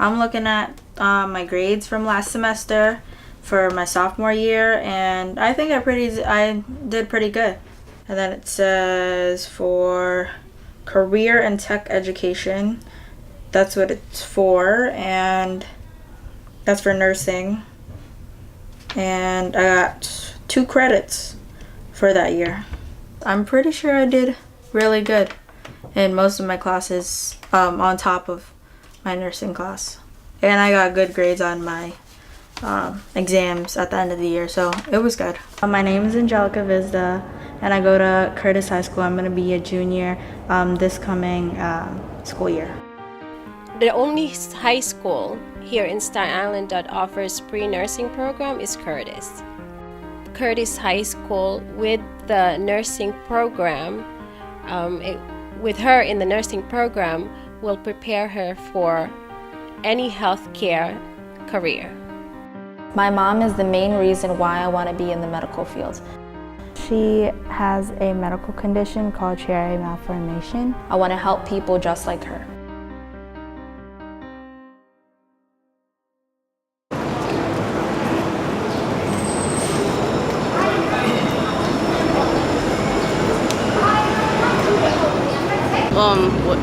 I'm looking at my grades from last semester for my sophomore year, and I think I did pretty good. And then it says for career and tech education, that's what it's for, and that's for nursing. And I got 2 credits for that year. I'm pretty sure I did really good in most of my classes, on top of my nursing class. And I got good grades on my exams at the end of the year, so it was good. My name is Angelica Vizda, and I go to Curtis High School. I'm going to be a junior this coming school year. The only high school here in Star Island that offers pre-nursing program is Curtis. Curtis High School, with the nursing program, with her in the nursing program, will prepare her for any healthcare career. My mom is the main reason why I want to be in the medical field. She has a medical condition called cherry malformation. I want to help people just like her.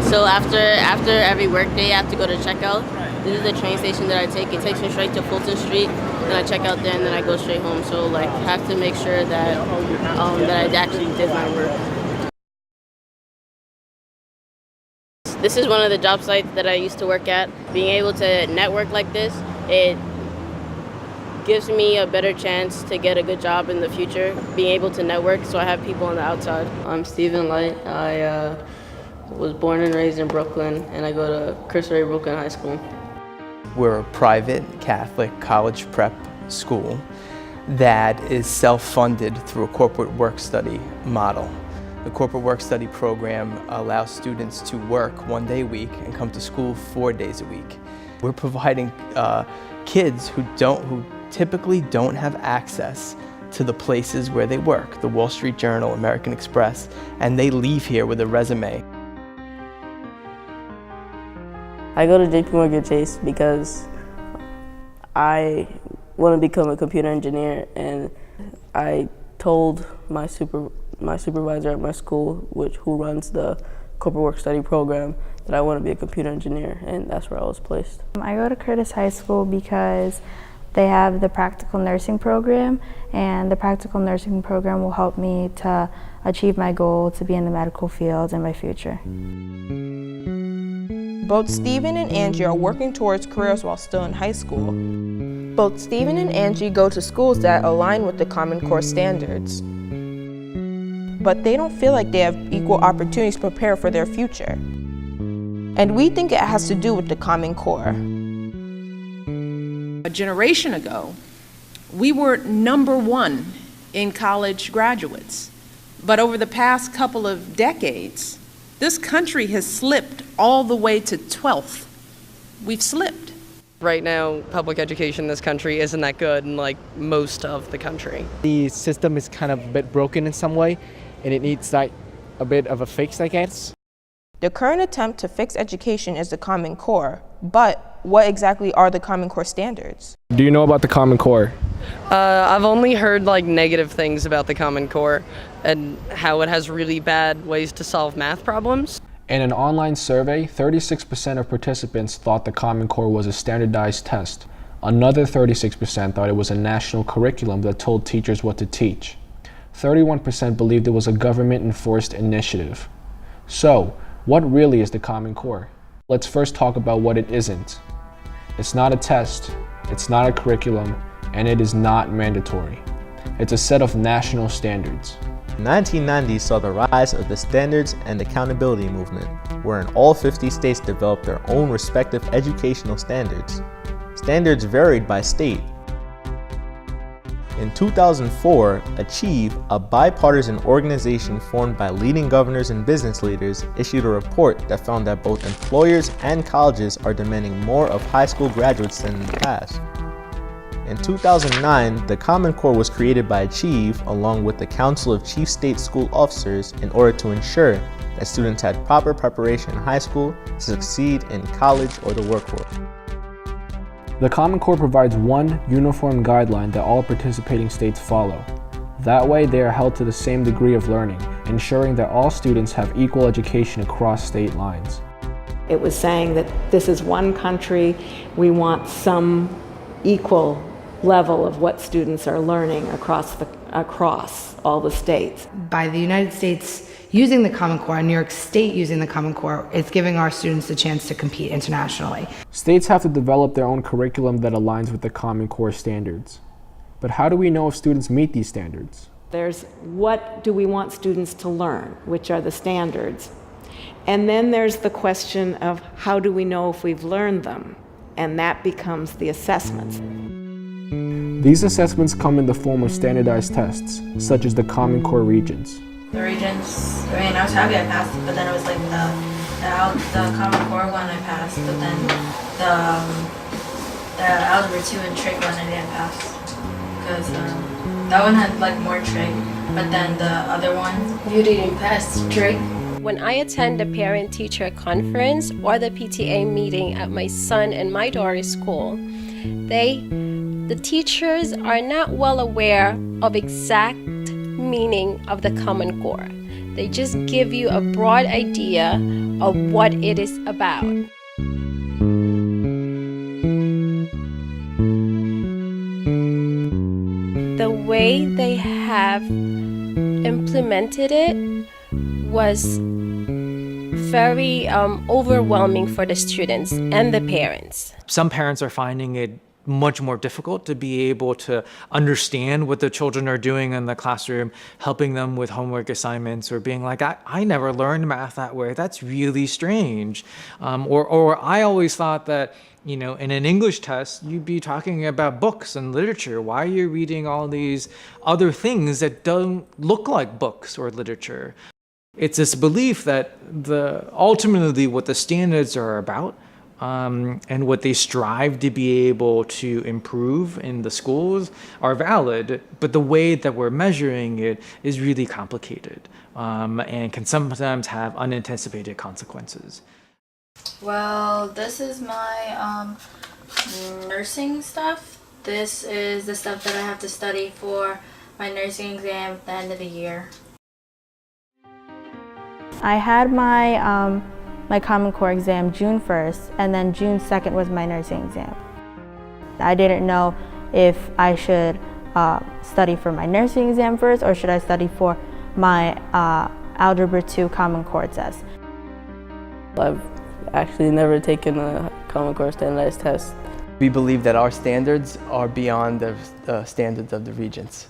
So after every work day, I have to go to checkout. This is the train station that I take. It takes me straight to Fulton Street. Then I check out there, and then I go straight home. So like, I have to make sure that that I actually did my work. This is one of the job sites that I used to work at. Being able to network like this, it gives me a better chance to get a good job in the future. Being able to network, so I have people on the outside. I'm Stephen Light. I was born and raised in Brooklyn, and I go to Chris Ray Brooklyn High School. We're a private Catholic college prep school that is self-funded through a corporate work-study model. The corporate work-study program allows students to work 1 day a week and come to school 4 days a week. We're providing kids who typically don't have access to the places where they work, the Wall Street Journal, American Express, and they leave here with a resume. I go to JP Morgan Chase because I want to become a computer engineer, and I told my supervisor at my school, who runs the corporate work study program, that I want to be a computer engineer, and that's where I was placed. I go to Curtis High School because they have the practical nursing program, and the practical nursing program will help me to achieve my goal to be in the medical field in my future. Both Stephen and Angie are working towards careers while still in high school. Both Stephen and Angie go to schools that align with the Common Core standards. But they don't feel like they have equal opportunities to prepare for their future. And we think it has to do with the Common Core. A generation ago, we were #1 in college graduates. But over the past couple of decades, this country has slipped all the way to 12th. We've slipped. Right now, public education in this country isn't that good in like most of the country. The system is kind of a bit broken in some way, and it needs like a bit of a fix, I guess. The current attempt to fix education is the Common Core, but what exactly are the Common Core standards? Do you know about the Common Core? I've only heard like negative things about the Common Core and how it has really bad ways to solve math problems. In an online survey, 36% of participants thought the Common Core was a standardized test. Another 36% thought it was a national curriculum that told teachers what to teach. 31% believed it was a government-enforced initiative. So, what really is the Common Core? Let's first talk about what it isn't. It's not a test, it's not a curriculum, and it is not mandatory. It's a set of national standards. 1990 saw the rise of the standards and accountability movement, wherein all 50 states developed their own respective educational standards. Standards varied by state. In 2004, Achieve, a bipartisan organization formed by leading governors and business leaders, issued a report that found that both employers and colleges are demanding more of high school graduates than in the past. In 2009, the Common Core was created by Achieve along with the Council of Chief State School Officers in order to ensure that students had proper preparation in high school to succeed in college or the workforce. The Common Core provides one uniform guideline that all participating states follow. That way, they are held to the same degree of learning, ensuring that all students have equal education across state lines. It was saying that this is one country, we want some equal level of what students are learning across all the states. By the United States using the Common Core and New York State using the Common Core, it's giving our students the chance to compete internationally. States have to develop their own curriculum that aligns with the Common Core standards. But how do we know if students meet these standards? There's what do we want students to learn, which are the standards. And then there's the question of how do we know if we've learned them? And that becomes the assessments. These assessments come in the form of standardized tests, such as the Common Core Regents. The Regents, I was happy I passed it, but then it was like the Common Core one I passed, but then the Algebra 2 and Trig one I didn't pass. Because that one had like more trig, but then the other one, you didn't pass trig. When I attend a parent-teacher conference or the PTA meeting at my son and my daughter's school, the teachers are not well aware of exact meaning of the Common Core. They just give you a broad idea of what it is about. The way they have implemented it was very overwhelming for the students and the parents. Some parents are finding it much more difficult to be able to understand what the children are doing in the classroom, helping them with homework assignments, or being like, I never learned math that way. That's really strange. Or I always thought that, in an English test, you'd be talking about books and literature. Why are you reading all these other things that don't look like books or literature? It's this belief that ultimately what the standards are about and what they strive to be able to improve in the schools are valid, but the way that we're measuring it is really complicated and can sometimes have unanticipated consequences. Well, this is my nursing stuff. This is the stuff that I have to study for my nursing exam at the end of the year. I had my my Common Core exam June 1st, and then June 2nd was my nursing exam. I didn't know if I should study for my nursing exam first, or should I study for my Algebra 2 Common Core test. I've actually never taken a Common Core standardized test. We believe that our standards are beyond the standards of the Regents.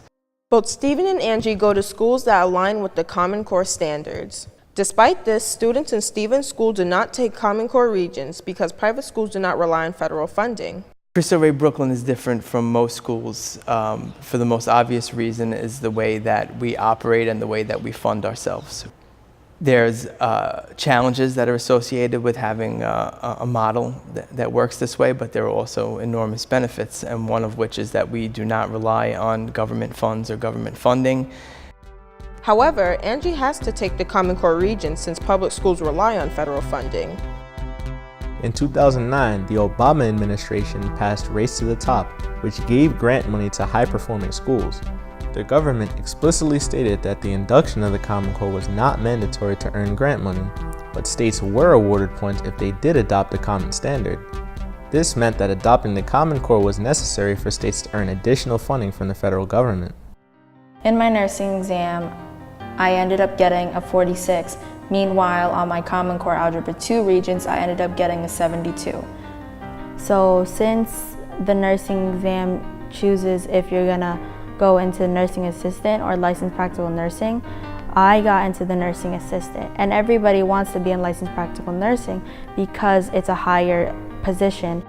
Both Stephen and Angie go to schools that align with the Common Core standards. Despite this, students in Stephen's school do not take Common Core Regents because private schools do not rely on federal funding. Cristo Rey Brooklyn is different from most schools for the most obvious reason is the way that we operate and the way that we fund ourselves. There's challenges that are associated with having a model that works this way, but there are also enormous benefits, and one of which is that we do not rely on government funds or government funding. However, Angie has to take the Common Core Regents since public schools rely on federal funding. In 2009, the Obama administration passed Race to the Top, which gave grant money to high-performing schools. The government explicitly stated that the induction of the Common Core was not mandatory to earn grant money, but states were awarded points if they did adopt a common standard. This meant that adopting the Common Core was necessary for states to earn additional funding from the federal government. In my nursing exam, I ended up getting a 46. Meanwhile, on my Common Core Algebra 2 Regents, I ended up getting a 72. So since the nursing exam chooses if you're gonna go into nursing assistant or licensed practical nursing, I got into the nursing assistant. And everybody wants to be in licensed practical nursing because it's a higher position.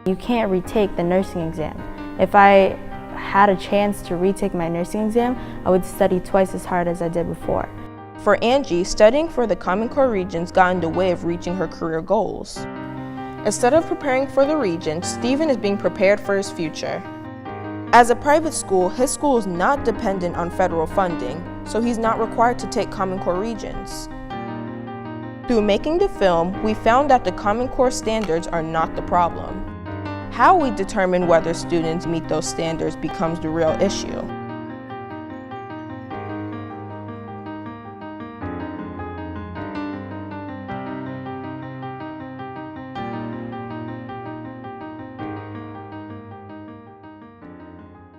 You can't retake the nursing exam. If I had a chance to retake my nursing exam, I would study twice as hard as I did before. For Angie, studying for the Common Core Regents got in the way of reaching her career goals. Instead of preparing for the Regents, Stephen is being prepared for his future. As a private school, his school is not dependent on federal funding, so he's not required to take Common Core Regents. Through making the film, we found that the Common Core standards are not the problem. How we determine whether students meet those standards becomes the real issue.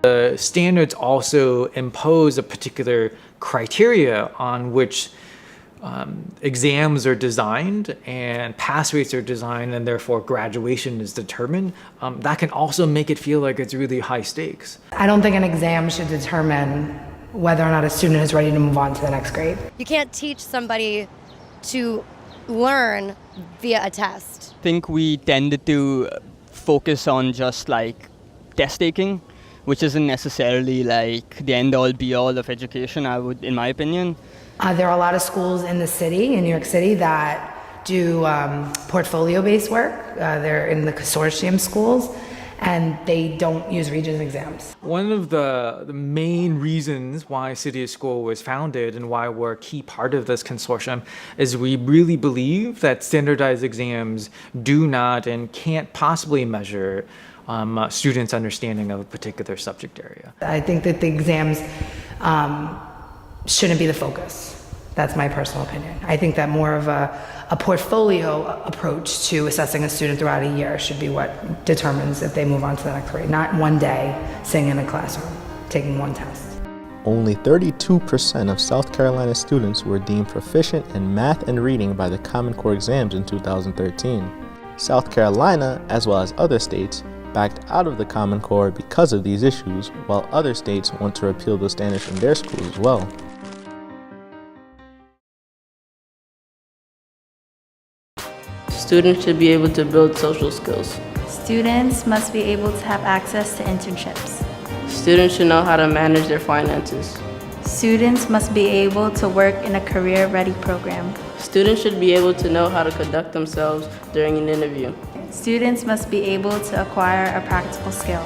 The standards also impose a particular criteria on which exams are designed and pass rates are designed, and therefore graduation is determined. That can also make it feel like it's really high stakes. I don't think an exam should determine whether or not a student is ready to move on to the next grade. You can't teach somebody to learn via a test. I think we tended to focus on just like test taking, which isn't necessarily like the end-all be-all of education, in my opinion. There are a lot of schools in the city, in New York City, that do portfolio-based work. They're in the consortium schools, and they don't use Regents exams. One of the main reasons why City School was founded and why we're a key part of this consortium is we really believe that standardized exams do not and can't possibly measure students' understanding of a particular subject area. I think that the exams shouldn't be the focus. That's my personal opinion. I think that more of a portfolio approach to assessing a student throughout a year should be what determines if they move on to the next grade, not one day sitting in a classroom, taking one test. Only 32% of South Carolina students were deemed proficient in math and reading by the Common Core exams in 2013. South Carolina, as well as other states, backed out of the Common Core because of these issues, while other states want to repeal the standards from their schools as well. Students should be able to build social skills. Students must be able to have access to internships. Students should know how to manage their finances. Students must be able to work in a career-ready program. Students should be able to know how to conduct themselves during an interview. Students must be able to acquire a practical skill.